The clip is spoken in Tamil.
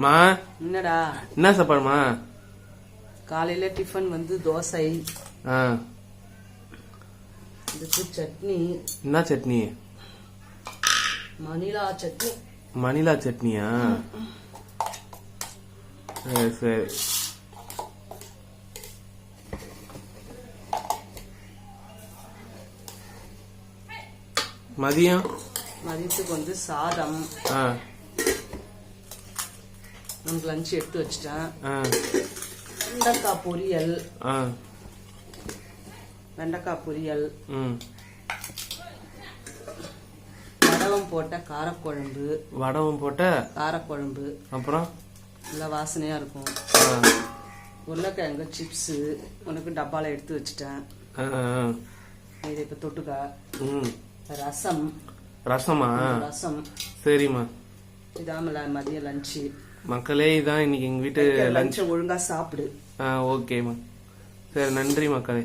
மா என்னடா என்ன சாப்பாடுமா? காலையில டிஃபன் வந்து தோசை, ஆ இதுக்கு சட்னி. என்ன சட்னி? மணிலா சட்னி. மணிலா சட்னியா? சரி சரி. மதியம் மதியத்துக்கு வந்து சாதம். ஆ நமக்கு லஞ்ச் எடுத்து வச்சிட்டேன். ஆ வெண்டைக்காய் பொரியல். ஆ வெண்டைக்காய் பொரியல், ம் வடவம் போட்ட காரக்குழம்பு. வடவும் போட்ட காரக்குழம்பு அப்புறம் நல்லா வாசனையா இருக்கும். ஆ உருளைக்கிழங்கு சிப்ஸு உனக்கு டப்பால எடுத்து வச்சிட்டேன். ஆ ஆ. இது இப்ப தொட்டுக்க. ம் ரசம். ரசமா? ரசம். சரிம்மா. இதாமல மதிய லஞ்சு. மக்களே இதான் இன்னைக்கு எங்க வீட்டு லஞ்ச ஒழுங்கா சாப்பிடு. ஓகேம்மா. சரி நன்றி மக்களே.